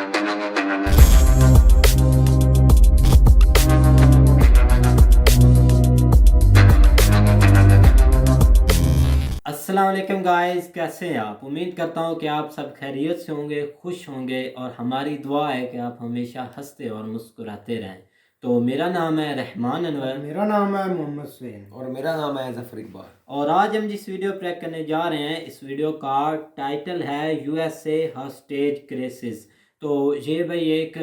अस्सलाम वालेकुम गाइस, कैसे हैं आप? उम्मीद करता हूं कि आप सब खैरियत से होंगे, खुश होंगे और हमारी दुआ है कि आप हमेशा हंसते और मुस्कुराते रहें। तो मेरा नाम है रहमान अनवर मेरा नाम है मोहम्मद सैन और मेरा नाम है जफर इकबाल। और आज हम जिस वीडियो प्रेक करने जा रहे हैं, इस वीडियो का टाइटल है यूएसए हॉस्टेज क्राइसिस। तो ये भाई एक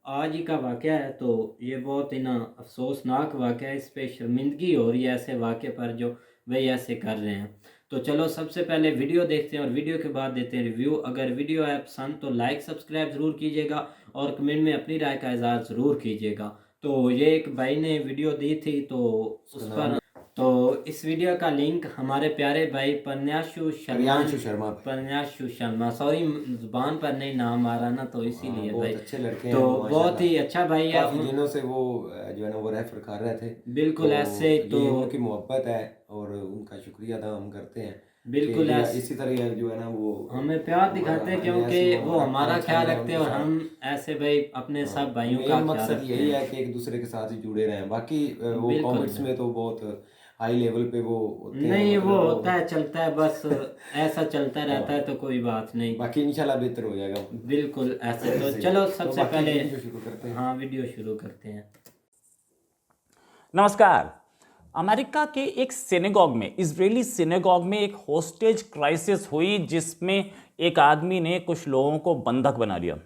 आज ही का वाक़या है। तो ये बहुत ही ना अफसोसनाक वाक़या है, इस पे शर्मिंदगी हो रही है ऐसे वाक़े पर जो वही ऐसे कर रहे हैं। तो चलो सबसे पहले वीडियो देखते हैं और वीडियो के बाद देते हैं रिव्यू। अगर वीडियो है पसंद तो लाइक सब्सक्राइब ज़रूर कीजिएगा और कमेंट में अपनी राय का इज़हार ज़रूर कीजिएगा। तो ये एक भाई ने वीडियो दी थी, तो उस पर तो इस वीडियो का लिंक हमारे प्यारे भाई प्रन्याशु शर्मा सॉरी जुबान पर नहीं नाम आ रहा ना, तो इसीलिए भाई अच्छे लड़के हैं, तो बहुत ही अच्छा भाई है। जिन्हों से वो जो है ना वो रेफर कर रहे थे, बिल्कुल ऐसे तो तो उनकी मोहब्बत है और उनका शुक्रिया अदा हम करते हैं। बिल्कुल इसी तरह जो है ना वो हमें प्यार दिखाते हैं, क्योंकि वो हमारा ख्याल रखते हैं और हम ऐसे भाई अपने सब भाइयों का मकसद यही है कि एक दूसरे के साथ ही जुड़े रहें। बाकी वो कमेंट्स में तो बहुत हाई लेवल पे वो होते नहीं, हैं, वो होता है, चलता है, बस ऐसा चलता रहता है, तो कोई बात नहीं, बाकी इंशाल्लाह बेहतर हो जाएगा। बिल्कुल ऐसे। तो चलो सबसे पहले वीडियो शुरू करते हैं। हाँ, वीडियो शुरू करते हैं। नमस्कार। अमेरिका के एक सिनेगॉग में, इजरायली सिनेगॉग में एक होस्टेज क्राइसिस हुई, जिसमें एक आदमी ने कुछ लोगों को बंधक बना लिया।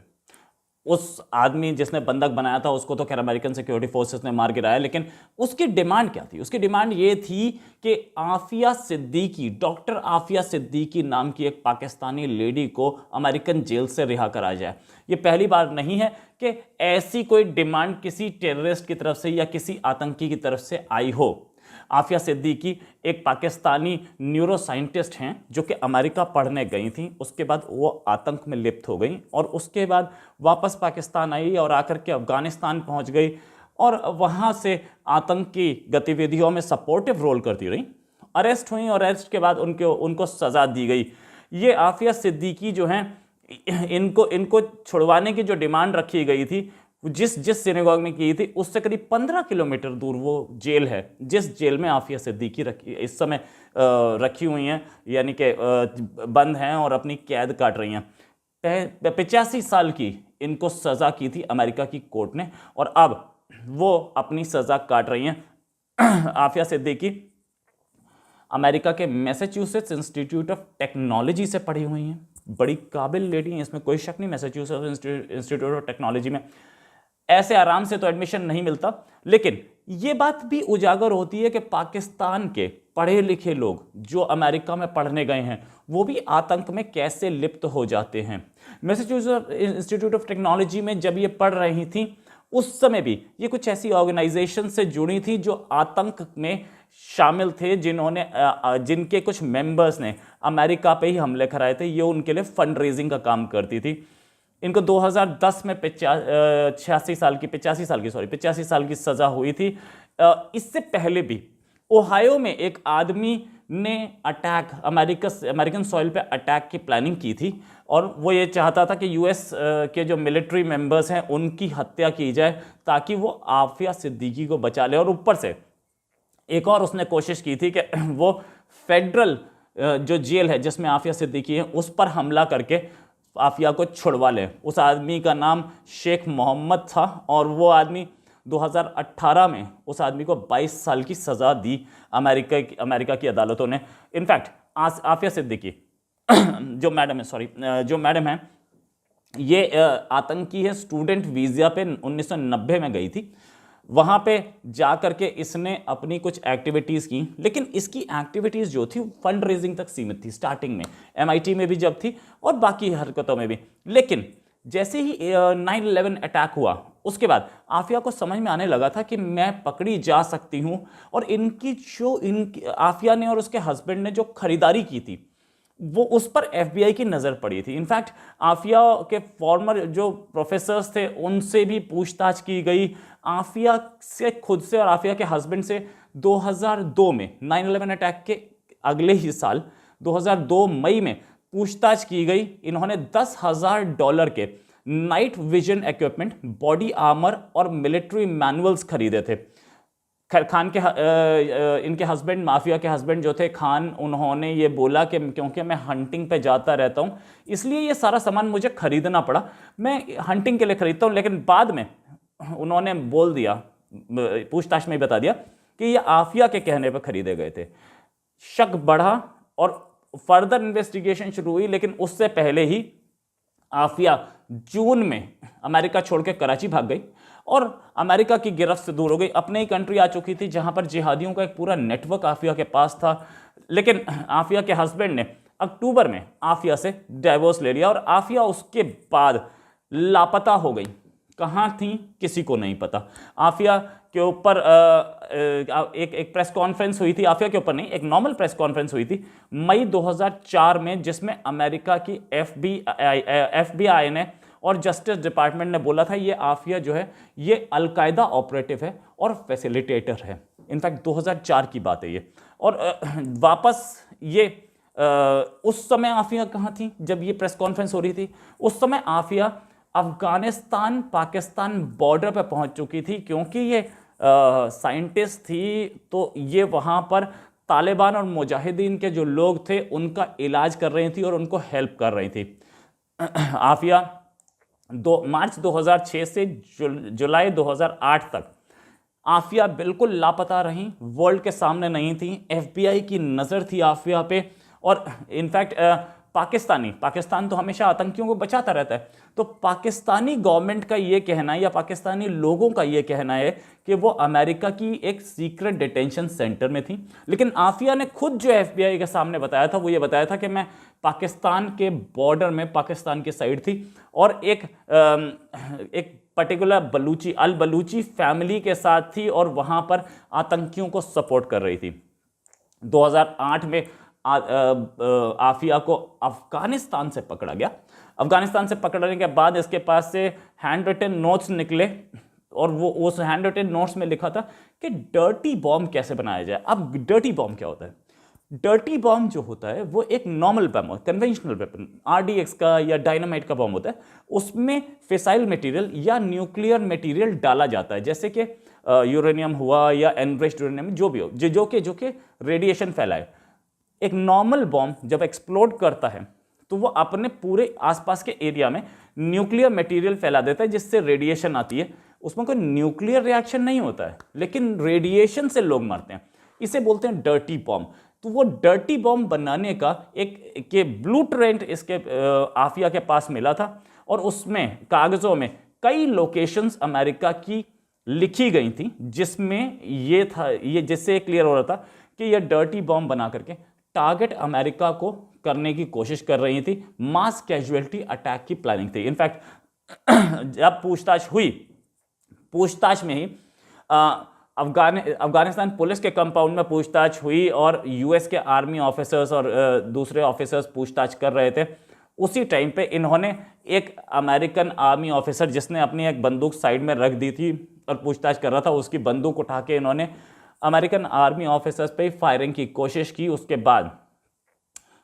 उस आदमी जिसने बंधक बनाया था उसको तो खैर अमेरिकन सिक्योरिटी फोर्सेस ने मार गिराया, लेकिन उसकी डिमांड क्या थी? उसकी डिमांड ये थी कि आफिया सिद्दीकी, डॉक्टर आफिया सिद्दीकी नाम की एक पाकिस्तानी लेडी को अमेरिकन जेल से रिहा करा जाए। ये पहली बार नहीं है कि ऐसी कोई डिमांड किसी टेररिस्ट की तरफ से या किसी आतंकी की तरफ से आई हो। आफिया सिद्दीकी एक पाकिस्तानी न्यूरो साइंटिस्ट हैं जो कि अमेरिका पढ़ने गई थी। उसके बाद वो आतंक में लिप्त हो गई और उसके बाद वापस पाकिस्तान आई और आकर के अफगानिस्तान पहुंच गई और वहां से आतंकी गतिविधियों में सपोर्टिव रोल करती रही। अरेस्ट हुई और अरेस्ट के बाद उनको सज़ा दी गई। ये आफिया सिद्दीकी जो हैं, इनको छुड़वाने की जो डिमांड रखी गई थी, जिस सिनेगॉग में की थी, उससे करीब 15 किलोमीटर दूर वो जेल है जिस जेल में आफिया सिद्दीकी इस समय रखी हुई हैं, यानी कि बंद हैं और अपनी कैद काट रही हैं। 85 साल की इनको सज़ा की थी अमेरिका की कोर्ट ने और अब वो अपनी सज़ा काट रही हैं। आफिया सिद्दीकी अमेरिका के मैसाचुसेट्स इंस्टीट्यूट ऑफ टेक्नोलॉजी से पढ़ी हुई हैं। बड़ी काबिल लेडी हैं, इसमें कोई शक नहीं। मैसाचुसेट्स इंस्टीट्यूट ऑफ टेक्नोलॉजी में ऐसे आराम से तो एडमिशन नहीं मिलता, लेकिन ये बात भी उजागर होती है कि पाकिस्तान के पढ़े लिखे लोग जो अमेरिका में पढ़ने गए हैं वो भी आतंक में कैसे लिप्त हो जाते हैं। मैसाचुसेट्स इंस्टीट्यूट ऑफ टेक्नोलॉजी में जब ये पढ़ रही थी, उस समय भी ये कुछ ऐसी ऑर्गेनाइजेशन से जुड़ी थी जो आतंक में शामिल थे, जिनके कुछ मेंबर्स ने अमेरिका पे ही हमले कराए थे। ये उनके लिए फंड रेजिंग का काम करती थी। इनको 2010 में 85 साल की सज़ा हुई थी। इससे पहले भी ओहायो में एक आदमी ने अमेरिकन सॉइल पे अटैक की प्लानिंग की थी और वो ये चाहता था कि यूएस के जो मिलिट्री मेंबर्स हैं उनकी हत्या की जाए ताकि वो आफिया सिद्दीकी को बचा ले। और ऊपर से एक और उसने कोशिश की थी कि वो फेडरल जो जेल है जिसमें आफिया सिद्दीकी है उस पर हमला करके आफिया को छुड़वा लें। उस आदमी का नाम शेख मोहम्मद था और वो आदमी 2018 में उस आदमी को 22 साल की सज़ा दी अमेरिका की अदालतों ने। इनफैक्ट आफिया सिद्दीकी जो मैडम है ये आतंकी है। स्टूडेंट वीज़ा पे 1990 में गई थी। वहाँ पे जा करके इसने अपनी कुछ एक्टिविटीज़ की, लेकिन इसकी एक्टिविटीज़ जो थी फंड रेजिंग तक सीमित थी स्टार्टिंग में, MIT में भी जब थी और बाकी हरकतों में भी। लेकिन जैसे ही 9/11 अटैक हुआ उसके बाद आफिया को समझ में आने लगा था कि मैं पकड़ी जा सकती हूँ और आफिया ने और उसके हस्बैंड ने जो खरीदारी की थी वो उस पर FBI की नज़र पड़ी थी। इनफैक्ट आफिया के फॉर्मर जो प्रोफेसर्स थे उनसे भी पूछताछ की गई। आफिया से खुद से और आफिया के हस्बैंड से 2002 में 9/11 अटैक के अगले ही साल 2002 मई में पूछताछ की गई। इन्होंने $10,000 के night vision equipment, body armour और मिलिट्री मैनुअल्स खरीदे थे। खान के इनके हस्बैंड, माफिया के हस्बैंड जो थे खान, उन्होंने ये बोला कि क्योंकि मैं हंटिंग पे जाता रहता हूँ इसलिए ये सारा सामान मुझे खरीदना पड़ा, मैं हंटिंग के लिए खरीदता हूँ। लेकिन बाद में उन्होंने बोल दिया, पूछताछ में ही बता दिया कि ये आफिया के कहने पर खरीदे गए थे। शक बढ़ा और फर्दर इन्वेस्टिगेशन शुरू हुई, लेकिन उससे पहले ही आफिया जून में अमेरिका छोड़ के कराची भाग गई और अमेरिका की गिरफ्त से दूर हो गई। अपने ही कंट्री आ चुकी थी जहां पर जिहादियों का एक पूरा नेटवर्क आफिया के पास था। लेकिन आफिया के हस्बैंड ने अक्टूबर में आफिया से डाइवोर्स ले लिया और आफिया उसके बाद लापता हो गई। कहाँ थी किसी को नहीं पता। आफिया के ऊपर एक प्रेस कॉन्फ्रेंस हुई थी, आफिया के ऊपर नहीं, एक नॉर्मल प्रेस कॉन्फ्रेंस हुई थी मई 2004 में, जिसमें अमेरिका की FBI ने और जस्टिस डिपार्टमेंट ने बोला था ये आफिया जो है ये अलकायदा ऑपरेटिव है और फैसिलिटेटर है। इनफैक्ट 2004 की बात है ये। और वापस ये उस समय आफिया कहाँ थी जब ये प्रेस कॉन्फ्रेंस हो रही थी? उस समय आफिया अफगानिस्तान पाकिस्तान बॉर्डर पर पहुंच चुकी थी, क्योंकि ये साइंटिस्ट थी तो ये वहाँ पर तालिबान और मुजाहिदीन के जो लोग थे उनका इलाज कर रही थी और उनको हेल्प कर रही थी। आफिया मार्च 2006 से जुलाई 2008 तक आफिया बिल्कुल लापता रहीं, वर्ल्ड के सामने नहीं थी। FBI की नज़र थी आफिया पे। और इनफैक्ट पाकिस्तान तो हमेशा आतंकियों को बचाता रहता है, तो पाकिस्तानी गवर्नमेंट का ये कहना है या पाकिस्तानी लोगों का ये कहना है कि वो अमेरिका की एक सीक्रेट डिटेंशन सेंटर में थी। लेकिन आफिया ने खुद जो FBI के सामने बताया था वो ये बताया था कि मैं पाकिस्तान के बॉर्डर में पाकिस्तान की साइड थी और एक पर्टिकुलर अल बलूची फैमिली के साथ थी और वहाँ पर आतंकियों को सपोर्ट कर रही थी। 2008 में आफिया को अफगानिस्तान से पकड़ा गया। अफगानिस्तान से पकड़ने के बाद इसके पास से हैंड रिटन नोट्स निकले और वो उस हैंड रिटन नोट्स में लिखा था कि डर्टी बॉम्ब कैसे बनाया जाए। अब डर्टी बॉम्ब क्या होता है? डर्टी बॉम्ब जो होता है वो एक नॉर्मल बम, कन्वेंशनल वेपन, RDX का या डायनामाइट का बॉम्ब होता है। उसमें फिसाइल मटेरियल या न्यूक्लियर मटेरियल डाला जाता है, जैसे कि यूरेनियम हुआ या एनरिच्ड यूरेनियम, जो भी हो, जो कि रेडिएशन फैलाए। एक नॉर्मल बॉम्ब जब एक्सप्लोड करता है तो वो अपने पूरे आसपास के एरिया में न्यूक्लियर मटेरियल फैला देता है, जिससे रेडिएशन आती है। उसमें कोई न्यूक्लियर रिएक्शन नहीं होता है, लेकिन रेडिएशन से लोग मरते हैं। इसे बोलते हैं डर्टी बॉम्ब। तो वो डर्टी बॉम्ब बनाने का एक ब्लूप्रिंट इसके आफिया के पास मिला था और उसमें कागजों में कई लोकेशंस अमेरिका की लिखी गई थी, जिसमें ये जिससे क्लियर हो रहा था कि ये डर्टी बॉम्ब बना करके टारगेट अमेरिका को करने की कोशिश कर रही थी। मास कैजुअलिटी अटैक की प्लानिंग थी। इनफैक्ट जब पूछताछ में ही अफगानिस्तान पुलिस के कंपाउंड में पूछताछ हुई और US के आर्मी ऑफिसर्स और दूसरे ऑफिसर्स पूछताछ कर रहे थे। उसी टाइम पे इन्होंने एक अमेरिकन आर्मी ऑफिसर जिसने अपनी एक बंदूक साइड में रख दी थी और पूछताछ कर रहा था, उसकी बंदूक उठा के इन्होंने अमेरिकन आर्मी ऑफिसर्स पे फायरिंग की कोशिश की। उसके बाद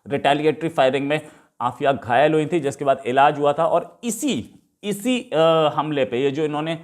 रिटेलिएटरी फायरिंग में आफिया घायल हुई थी, जिसके बाद इलाज हुआ था। और इसी हमले पे, ये जो इन्होंने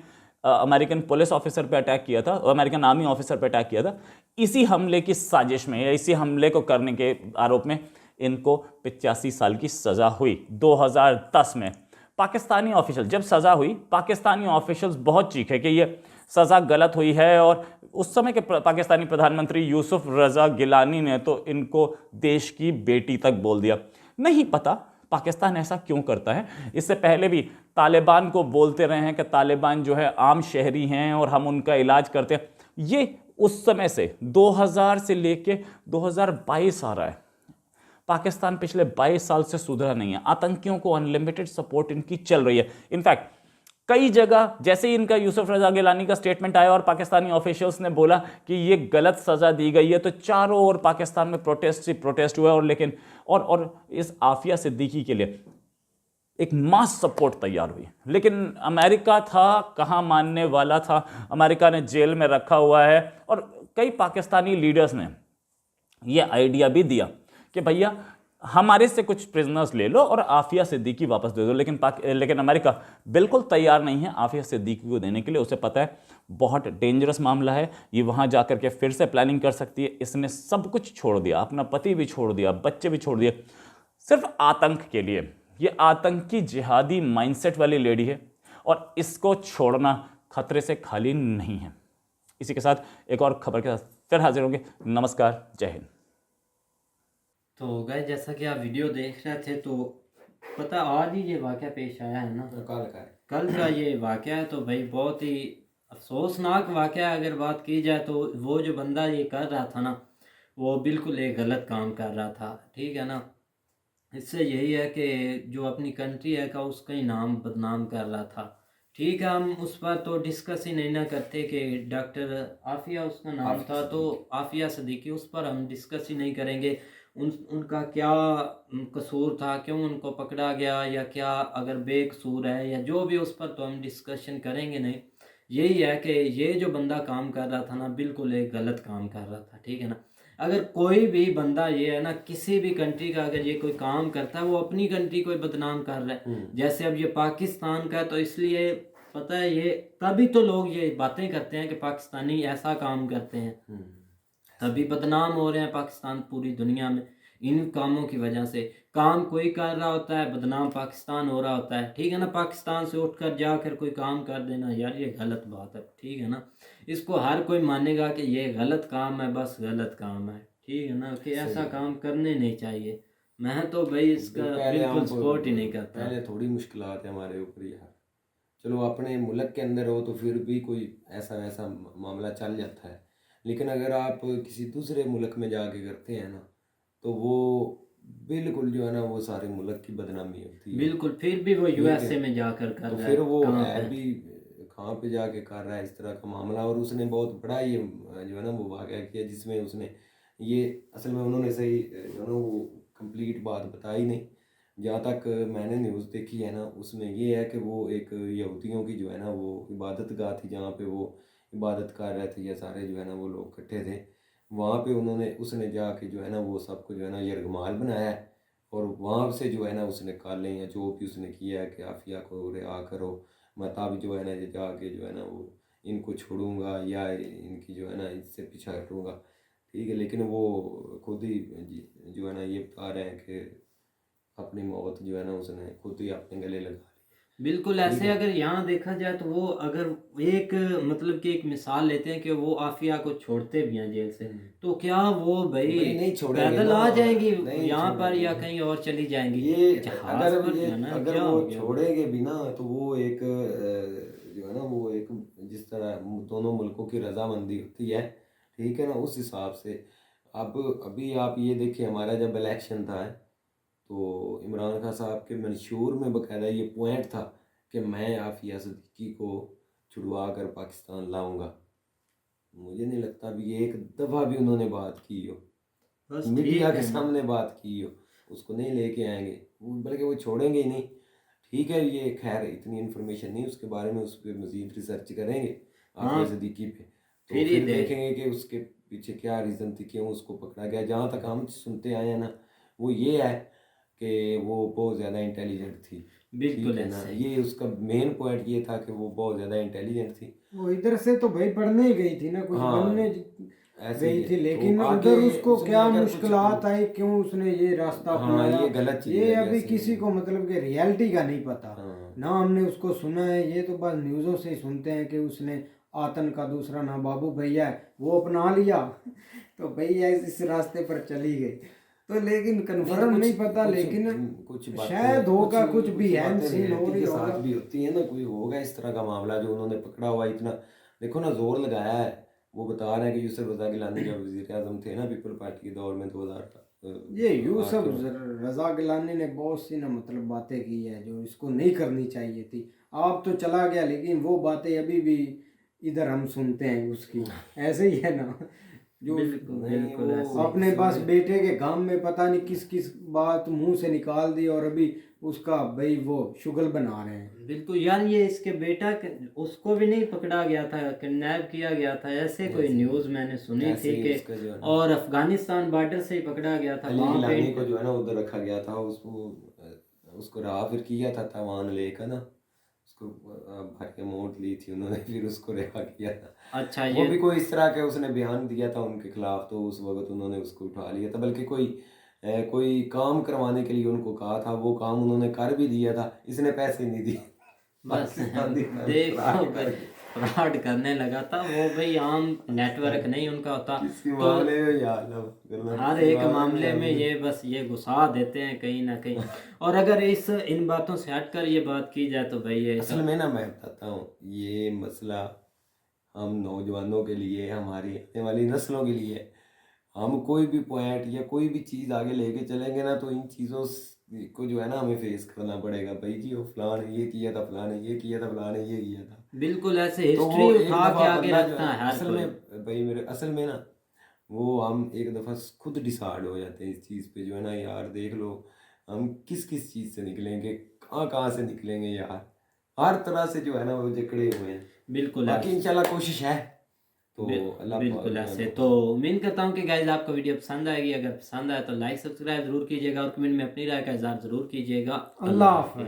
अमेरिकन पुलिस ऑफिसर पे अटैक किया था, अमेरिकन आर्मी ऑफिसर पे अटैक किया था, इसी हमले की साजिश में या इसी हमले को करने के आरोप में इनको 85 साल की सजा हुई 2010 में। पाकिस्तानी ऑफिशियल जब सजा हुई, पाकिस्तानी ऑफिशियल्स बहुत चीखे कि ये सज़ा गलत हुई है और उस समय के पाकिस्तानी प्रधानमंत्री यूसुफ रज़ा गिलानी ने तो इनको देश की बेटी तक बोल दिया। नहीं पता पाकिस्तान ऐसा क्यों करता है। इससे पहले भी तालिबान को बोलते रहे हैं कि तालिबान जो है आम शहरी हैं और हम उनका इलाज करते हैं। ये उस समय से 2000 से लेके 2022 आ रहा है। पाकिस्तान पिछले 22 साल से सुधरा नहीं है। आतंकियों को अनलिमिटेड सपोर्ट इनकी चल रही है। इनफैक्ट कई जगह जैसे ही इनका यूसुफ रज़ा गिलानी का स्टेटमेंट आया और पाकिस्तानी ऑफिशियल्स ने बोला कि ये गलत सज़ा दी गई है, तो चारों ओर पाकिस्तान में प्रोटेस्ट हुआ। और लेकिन और इस आफिया सिद्दीकी के लिए एक मास सपोर्ट तैयार हुई। लेकिन अमेरिका था कहाँ मानने वाला था। अमेरिका ने जेल में रखा हुआ है और कई पाकिस्तानी लीडर्स ने यह आइडिया भी दिया कि भैया हमारे से कुछ प्रिजनर्स ले लो और आफिया सिद्दीकी वापस दे दो, लेकिन अमेरिका बिल्कुल तैयार नहीं है आफिया सिद्दीकी को देने के लिए। उसे पता है बहुत डेंजरस मामला है, ये वहाँ जा कर के फिर से प्लानिंग कर सकती है। इसने सब कुछ छोड़ दिया, अपना पति भी छोड़ दिया, बच्चे भी छोड़ दिए, सिर्फ आतंक के लिए। ये आतंकी जिहादी माइंडसेट वाली लेडी है और इसको छोड़ना खतरे से खाली नहीं है। इसी के साथ एक और खबर के साथ फिर हाजिर होंगे। नमस्कार, जय हिंद। तो गाइस जैसा कि आप वीडियो देख रहे थे, तो पता आज ही ये वाक़या पेश आया है ना, कल का है। कल का ये वाक़या है। तो भाई बहुत ही अफसोसनाक वाक़या है। अगर बात की जाए तो वो जो बंदा ये कर रहा था ना, वो बिल्कुल एक गलत काम कर रहा था, ठीक है ना। इससे यही है कि जो अपनी कंट्री है का उसका ही नाम बदनाम कर रहा था, ठीक है। हम उस पर तो डिस्कस ही नहीं ना करते कि डॉक्टर आफिया उसका नाम था, तो आफिया सिद्दीकी, उस पर हम डिस्कस ही नहीं करेंगे। उनका क्या कसूर था, क्यों उनको पकड़ा गया, या क्या अगर बेकसूर है या जो भी, उस पर तो हम डिस्कशन करेंगे नहीं। यही है कि ये जो बंदा काम कर रहा था ना, बिल्कुल एक गलत काम कर रहा था, ठीक है ना। अगर कोई भी बंदा ये है ना, किसी भी कंट्री का अगर ये कोई काम करता है, वो अपनी कंट्री को ही बदनाम कर रहा है। जैसे अब ये पाकिस्तान का है, तो इसलिए पता है ये तभी तो लोग ये बातें करते हैं कि पाकिस्तानी ऐसा काम करते हैं, तभी बदनाम हो रहे हैं पाकिस्तान पूरी दुनिया में। इन कामों की वजह से काम कोई कर रहा होता है, बदनाम पाकिस्तान हो रहा होता है, ठीक है ना। पाकिस्तान से उठकर जाकर कोई काम कर देना, यार ये गलत बात है, ठीक है ना। इसको हर कोई मानेगा कि ये गलत काम है, बस गलत काम है, ठीक है ना, कि ऐसा काम करने नहीं चाहिए। मैं तो भाई इसका बिल्कुल सपोर्ट ही नहीं करता। पहले थोड़ी मुश्किलात है हमारे ऊपर यार, चलो अपने मुल्क के अंदर हो तो फिर भी कोई ऐसा वैसा मामला चल जाता है, लेकिन अगर आप किसी दूसरे मुल्क में जाके करते हैं ना, तो वो बिल्कुल जो है ना, वो सारे मुल्क की बदनामी होती है। बिल्कुल, फिर भी वो यूएसए में जाकर कर तो रहा फिर है, वो कहाँ है पे? भी कहाँ पे जाके कर रहा है इस तरह का मामला। और उसने बहुत बड़ा ये जो है ना वो वाक़या किया, जिसमें उसने ये असल में उन्होंने सही जो है ना वो कंप्लीट बात बताई नहीं। जहाँ तक मैंने न्यूज़ देखी है ना, उसमें ये है कि वो एक यहूदियों की जो है ना वो इबादत गाह थी, जहाँ पे वो इबादत कर रहे थे, या सारे जो है ना वो लोग इकट्ठे थे। वहाँ पे उसने जाके जो है ना वो सबको जो है ना यरगमाल बनाया है, और वहाँ से जो है ना उसने कालें या जो भी उसने किया है कि आफिया को रिहा करो, मैं तब जो है ना ये जाके जो है ना वो इनको छोड़ूंगा या इनकी जो है ना इससे पीछा हटूंगा, ठीक है। लेकिन वो खुद ही जो है ना ये बता रहे हैं कि अपनी मौत जो है ना उसने खुद ही अपने गले लगा ली। बिल्कुल ऐसे अगर यहाँ देखा जाए तो वो अगर एक मतलब कि एक मिसाल लेते हैं कि वो आफिया को छोड़ते भी हैं जेल से, तो क्या वो भाई नहीं छोड़ेंगे पैदल ना, आ जाएंगी नहीं यहाँ पर छोड़ेंगे। या कहीं और चली जाएंगी? ये जहाज पर जो है ना, अगर क्या वो हो गया? छोड़ेंगे भी ना, तो वो एक जो है ना वो एक जिस तरह दोनों मुल्कों की रजामंदी होती है, ठीक है ना, उस हिसाब से। अब अभी आप ये देखिए, हमारा जब इलेक्शन था तो इमरान खान साहब के मंशूर में बकायदा ये पॉइंट था कि मैं आफिया सिद्दीकी को छुड़वा कर पाकिस्तान लाऊंगा। मुझे नहीं लगता अभी एक दफ़ा भी उन्होंने बात की हो, बस मीडिया ठीक के है ना। सामने बात की हो, उसको नहीं लेके आएंगे बल्कि वो छोड़ेंगे ही नहीं। ठीक है, ये खैर इतनी इन्फॉर्मेशन नहीं उसके बारे में, उस पर मज़ीद रिसर्च करेंगे हाँ, आफिया सिद्दीकी पे, तो फिर ही फिर दे। देखेंगे कि उसके पीछे क्या रीज़न थी, क्यों उसको पकड़ा गया। जहाँ तक हम सुनते आए हैं ना, वो ये है कि वो बहुत ज़्यादा इंटेलिजेंट थी, बिल्कुल ठीक है ना। ऐसे। ये उसका मेन पॉइंट ये था कि वो बहुत ज़्यादा इंटेलिजेंट थी। वो इधर से तो भाई पढ़ने ही गई थी ना, कुछ हाँ, बनने ऐसे ही गई है। थी, तो लेकिन आगे उधर उसको उसने क्या अगर कुछ मुश्किलात आई, क्यों उसने ये रास्ता हाँ, अपनाया, ये गलत चीज़ ये है अभी जैसे। किसी को मतलब कि रियलिटी का नहीं पता हाँ। ना। हमने उसको सुना है, ये तो बस न्यूज़ों से ही सुनते हैं कि उसने आतन का दूसरा नाम बाबू भैया है, वो अपना लिया तो भैया इस रास्ते पर चली गई। तो लेकिन कंफर्म नहीं पता, लेकिन कुछ बातें शायद होगा, कुछ भी बातें हैंड सीन हो रियलिटी रही के साथ होगा। भी होती है ना, कोई होगा इस तरह का मामला जो उन्होंने पकड़ा हुआ इतना, देखो ना जोर लगाया है। वो बता रहे हैं कि यूसुफ रजा गिलानी जब वज़ीर आज़म थे ना पीपल पार्टी के दौर में 2000 ये यूसुफ रजा गिलानी ने बहुत सी ना मतलब बातें की है जो इसको नहीं करनी चाहिए थी। आप तो चला गया, लेकिन वो बातें अभी भी इधर हम सुनते हैं उसकी, ऐसे ही है ना। जो बिल्कुल बिल्कुल ऐसे। अपने पास बेटे के गांव में पता नहीं किस किस बात मुंह से निकाल दी, और अभी उसका भाई वो शुगल बना रहे हैं। बिल्कुल यार, ये इसके बेटा उसको भी नहीं पकड़ा गया था, किडनैप किया गया था, ऐसे कोई न्यूज़ मैंने सुनी ऐसे थी ही कि उसका जो है ना और अफगानिस्तान बॉर्डर से ही पकड़ा गया था अली वहाँ पे। गिलानी को जो है ना उधर रखा गया था, उसको रहा फिर किया था तवान लेकर ना, उसको भर के मोट ली थी उन्होंने, फिर उसको रिहा किया था। अच्छा वो ये भी कोई इस तरह के उसने बयान दिया था उनके खिलाफ, तो उस वक्त उन्होंने उसको उठा लिया था, बल्कि कोई काम करवाने के लिए उनको कहा था, वो काम उन्होंने कर भी दिया था, इसने पैसे नहीं दिए। बस पाकिस्तानी देखो फ्रॉड करके। फ्रॉड करने लगा था वो भाई, आम नेटवर्क नहीं उनका होता। किसके तो मामले में यार ना करना, हर किसके एक मामले में यार ये बस ये घुसा देते हैं कहीं ना कहीं। और अगर इन बातों से हटकर ये बात की जाए तो भाई ये असल में ना मैं बताता हूँ, ये मसला हम नौजवानों के लिए, हमारी आने वाली नस्लों के लिए, हम कोई भी पॉइंट या कोई भी चीज़ आगे लेके चलेंगे ना, तो इन चीज़ों को जो है ना हमें फेस करना पड़ेगा। भाई जी वो फलां ने ये किया था, फलां ने ये किया था, फलां ने ये किया था, बिल्कुल ऐसे तो हिस्ट्री वो एक उठा के दफ़ा आगे बंदा जो रखता है है हर असल कोई। में भाई मेरे असल में ना, वो हम एक दफ़ा खुद डिसाइड हो जाते हैं इस चीज़ पे, जो है ना यार देख लो हम किस किस चीज़ से निकलेंगे, कहाँ कहाँ से निकलेंगे यार, हर तरह से जो है ना वो जकड़े हुए हैं। बिल्कुल बाकी ऐसे इंशाल्लाह कोशिश है, तो अल्लाह पाक बिल्कुल जो है ऐसे। ना तो उम्मीद करता हूँ कि गाइज आपको वीडियो पसंद आएगी। अगर पसंद आए तो लाइक सब्सक्राइब जरूर कीजिएगा और कमेंट में अपनी राय का इजहार जरूर कीजिएगा। अल्लाह हाफ़िज़।